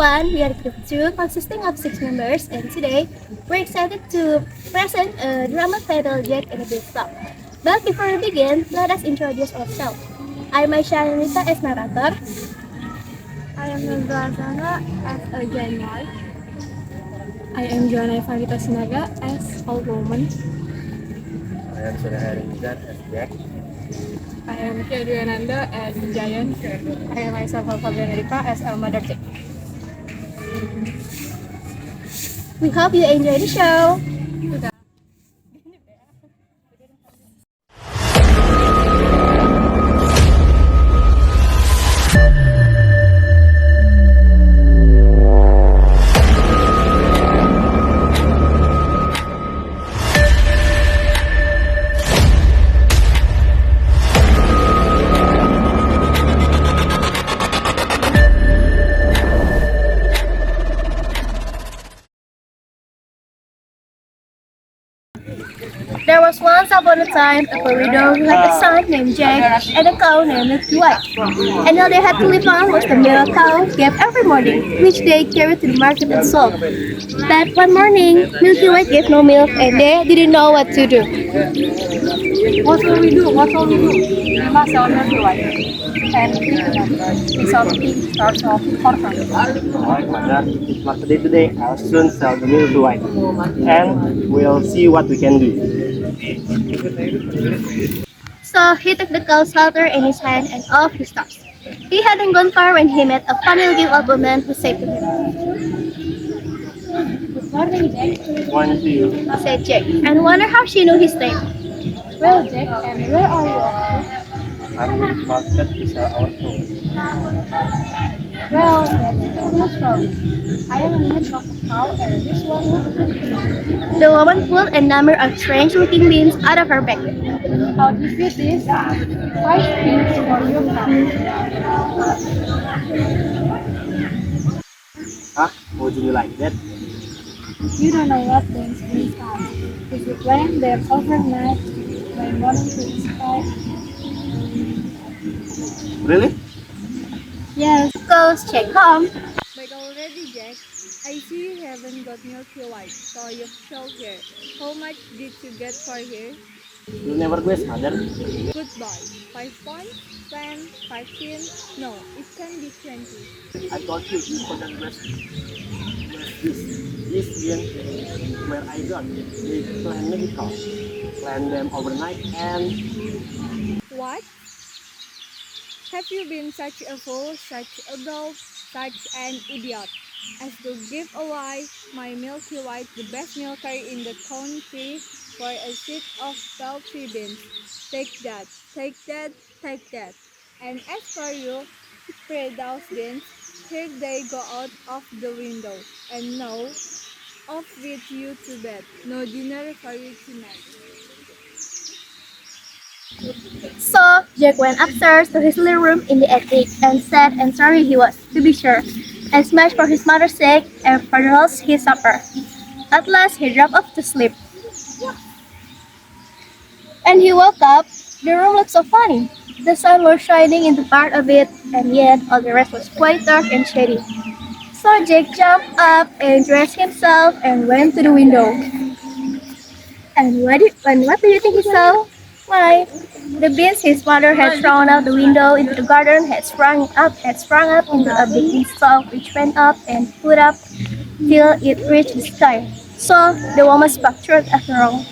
everyone, we are Group 2 consisting of 6 members and today we're excited to present a drama titled Jack and the Beanstalk. But before we begin, let us introduce ourselves. I'm Aisha Anita as narrator. I am Nurul Azana as a Jainal. I am Joanna Evanita Sinaga as old woman. I am Surya Harimizan as Jack. I am Kia Dwiananda as Giant. I am myself Fabian Eripa as El Mother Jack. We hope you enjoy the show. There was once upon a time a widow who had a son named Jack and a cow named Milky White. And all they had to live on was the milk cow gave every morning, which they carried to the market and sold. But one morning, Milky White gave no milk and they didn't know what to do. What will we do? We must sell Milky White. And it's something starts off important. Alright, Mother, it's market day today. I'll soon sell the milk to white. And we'll see what we can do. So he took the cow's halter in his hand and off he starts. He hadn't gone far when he met a funny-looking old woman who said to him, "Good morning, Jack," One to you. said Jack, and wondered how she knew his name. Well, Jack, and where are you off I'm in market to sell our food. to? Well, that's no problem. I am in need of a cow, and this one would do. The woman pulled a number of strange-looking beans out of her bag. I'll give you this 5 pins for your cow. Ah, would you like that? You don't know what things are. If you plant them overnight, by morning to sky. Really? Yes. Goes Jack home. But already, Jack, I see you haven't got Milky White, so you've sold here. How much did you get for here? You never guess, Mother. Goodbye. 5 points? 10? 15? No, it can be 20. I told you couldn't guess. This. This bean where I got. They plant medical. Plant them overnight and What? Have you been such a fool, such a dolt, such an idiot, as to give away my Milky White, the best milker in the country, for a seed of paltry beans? Take that, take that, take that. And as for you, spread those beans, here they go out of the window. And now, off with you to bed. No dinner for you tonight. So Jack went upstairs to his little room in the attic and sad and sorry he was, to be sure, and smashed for his mother's sake and for the rest his supper. At last he dropped off to sleep. And he woke up. The room looked so funny. The sun was shining into part of it, and yet all the rest was quite dark and shady. So Jack jumped up and dressed himself and went to the window. And what do you think he saw? Why, the beans his mother had thrown out the window into the garden had sprung up into a big beanstalk which went up and put up till it reached the sky. So the woman spoke truth after all.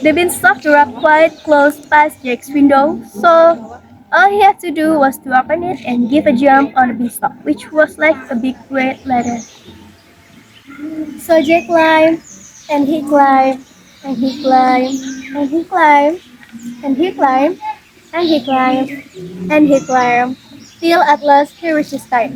The beanstalk grew up quite close past Jack's window, so all he had to do was to open it and give a jump on the beanstalk, which was like a big great ladder. So Jack climbed, and he climbed, and he climbed, and he climbed, and he climbed, and he climbed, and he climbed, till at last he reached the sky.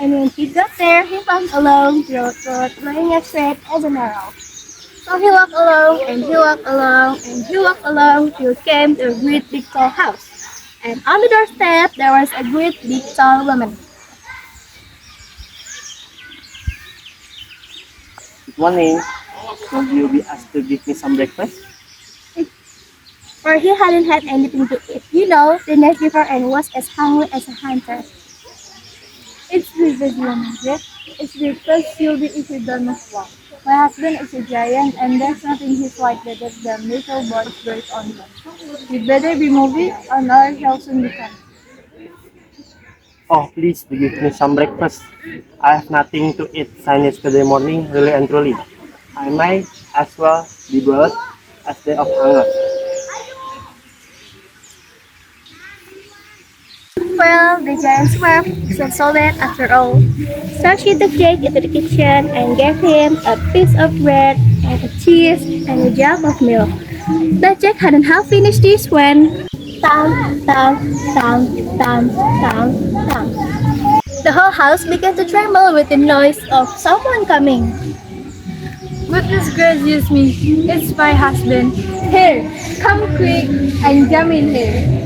And when he got there, he found a long road lying as straight as an arrow. So he walked along, and he walked along, and he walked along till he came to a great big tall house. And on the doorstep there was a great big tall woman. good morning. Will you be asked to give me some breakfast? For he hadn't had anything to eat. The night before and was as hungry as a hunter. It's breakfast, woman, Jack. It's breakfast you'll be if you don't move one. My husband is a giant, and there's nothing he's like better than little boys birds on him. We'd better be moving, or our he'll soon be coming. Oh, please give me some breakfast. I have nothing to eat since yesterday morning, really and truly. I might as well be boiled as day of hunger. Well, the giant's wife was so bad after all. So she took Jake into the kitchen and gave him a piece of bread and a cheese and a jug of milk. But Jake hadn't half finished this when thump, thump, thump, thump, thump, thump. The whole house began to tremble with the noise of someone coming. Goodness gracious me, it's my husband. Here, come quick and jump in here.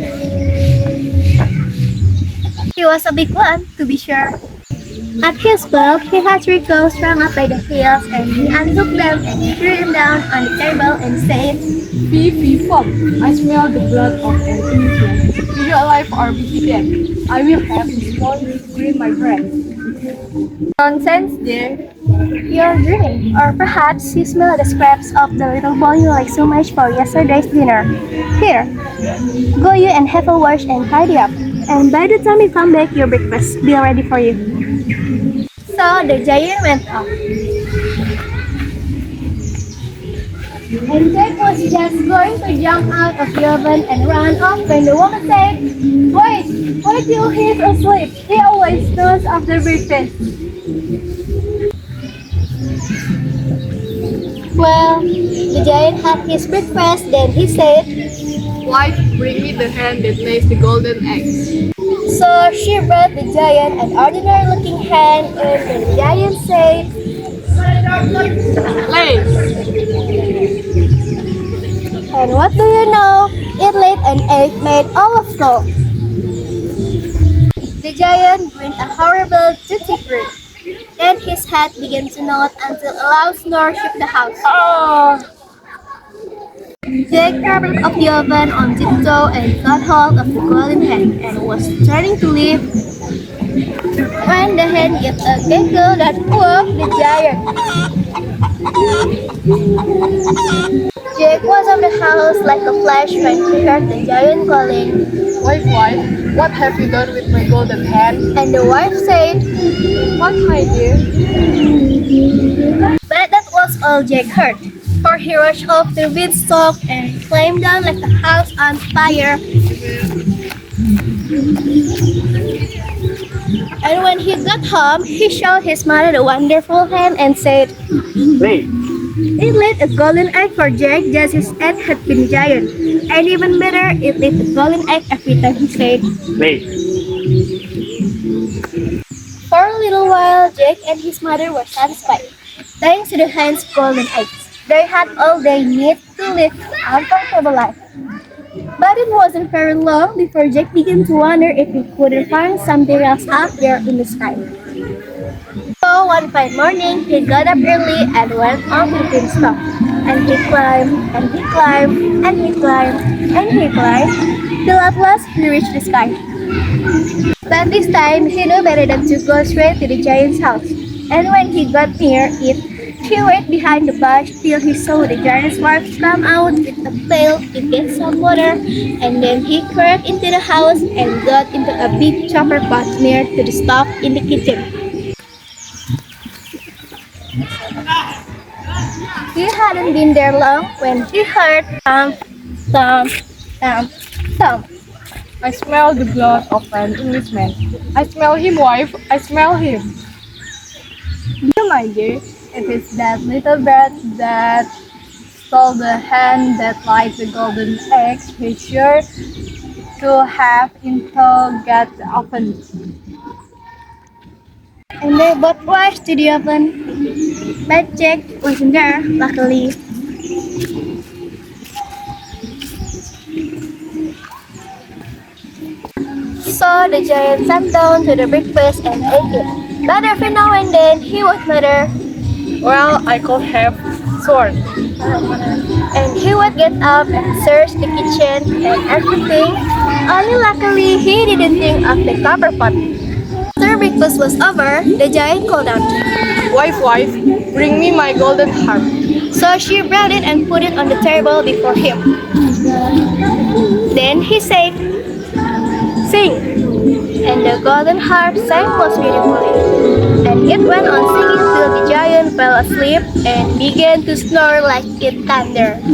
He was a big one, to be sure. At his birth, he had three cows strung up by the heels, and he unhooked them and threw them down on the table and said, Fee, fee, fop. I smell the blood of an Englishman. Be you alive or be he dead? I will have his bone to green my bread. Nonsense, dear. "You're dreaming, or perhaps you smell the scraps of the little boy you liked so much for yesterday's dinner. Here, go you and have a wash and tidy up. And by the time you come back, your breakfast will be ready for you." So the giant went off. And Jack was just going to jump out of the oven and run off when the woman said, Wait till he's asleep. He always snooze after breakfast. well, the giant had his breakfast, then he said, Wife, bring me the hen that lays the golden eggs. so she brought the giant an ordinary looking hen, and when the giant said, Lay! and what do you know? It laid an egg made all of gold. The giant grinned a horrible toothy grin. Then his head began to nod until a loud snore shook the house. Jake crawled up the oven on tiptoe and got hold of the golden hen and was turning to leave when the hen gave a giggle that woke the giant. Jake was on the house like a flash when he heard the giant calling, Wife, what have you done with my golden hen? and the wife said, What, my dear? but that was all Jake heard, for he rushed off the beanstalk and climbed down like a house on fire. And when he got home, he showed his mother the wonderful hen and said, Lay! it laid a golden egg for Jake just as Ed had been giant. And even better, it laid a golden egg every time he said. Lay! For a little while, Jake and his mother were satisfied. Thanks to the hen's golden eggs, they had all they need to live a comfortable life. But it wasn't very long before Jake began to wonder if he couldn't find something else out there in the sky. So one fine morning, he got up early and went on to the beanstalk. And he climbed, and he climbed, and he climbed, and he climbed, till at last he reached the sky. But this time, he knew better than to go straight to the giant's house. And when he got near it, he waited behind the bush till he saw the giant's wife come out with a pail to get some water, and then he crept into the house and got into a big chopper pot near to the stove in the kitchen. He hadn't been there long when he heard thump, thump, thump, thump. I smell the blood of an Englishman. I smell him, wife. I smell him. You, my dear, if it's that little bird that stole the hen that laid the golden eggs, he's sure to have into get the oven. And they both rushed to the oven. But Jack wasn't there, luckily. So the giant sat down to the breakfast and ate it. But every now and then he would mutter, Well, I could have sworn. and he would get up and search the kitchen and everything. Only luckily he didn't think of the copper pot. After After breakfast was over, the giant called out. Wife, wife, bring me my golden harp. So she brought it and put it on the table before him. Then he said, "Sing." And the golden harp sang most beautifully. And it went on singing till the giant fell asleep and began to snore like it thundered.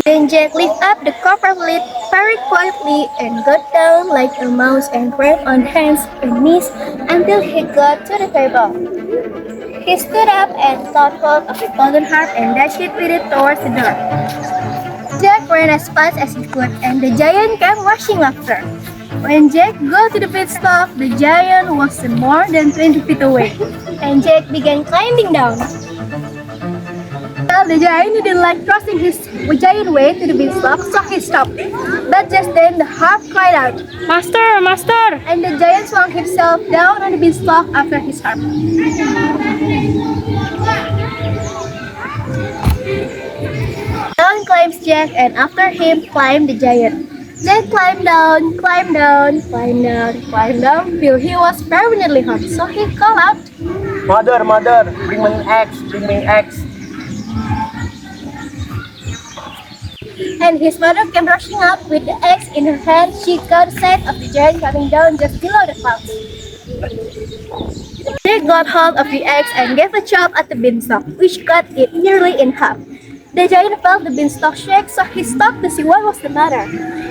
Then Jack lifted up the copper lid very quietly and got down like a mouse and crept on hands and knees until he got to the table. He stood up and caught hold of the golden harp and dashed it with it towards the door. Jack ran as fast as he could, and the giant came rushing after. When Jack got to the beanstalk, the giant was more than 20 feet away, and Jack began climbing down. Well, the giant didn't like trusting his giant way to the beanstalk, so he stopped. But just then, the harp cried out, Master, master! and the giant swung himself down on the beanstalk after his harp. Down climbs Jack, and after him climbed the giant. Jack climbed down, climbed down, climbed down, climbed down, till he was permanently hurt. So he called out, Mother, mother, bring me an axe, bring me an axe. and his mother came rushing up with the axe in her hand. She caught sight of the giant coming down just below the clouds. Jack got hold of the axe and gave a chop at the beanstalk, which cut it nearly in half. The giant felt the beanstalk shake, so he stopped to see what was the matter.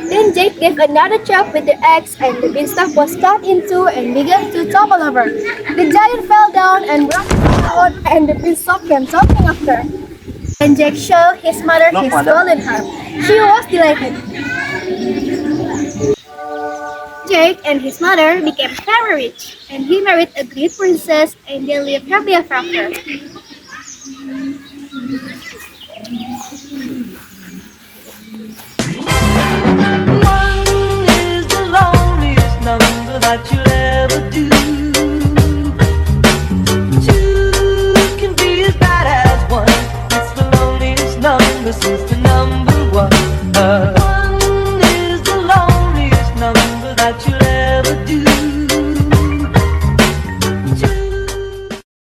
Then Jake gave another chop with the axe, and the beanstalk was cut in two and began to topple over. The giant fell down and broke his foot, and the beanstalk came tumbling after. And Jake showed his mother Look, his mother. golden harp. She was delighted. Jake and his mother became very rich, and he married a great princess, and they lived happily ever after. One is the loneliest number that you'll ever do. Two can be as bad as one. It's the loneliest number since the number one.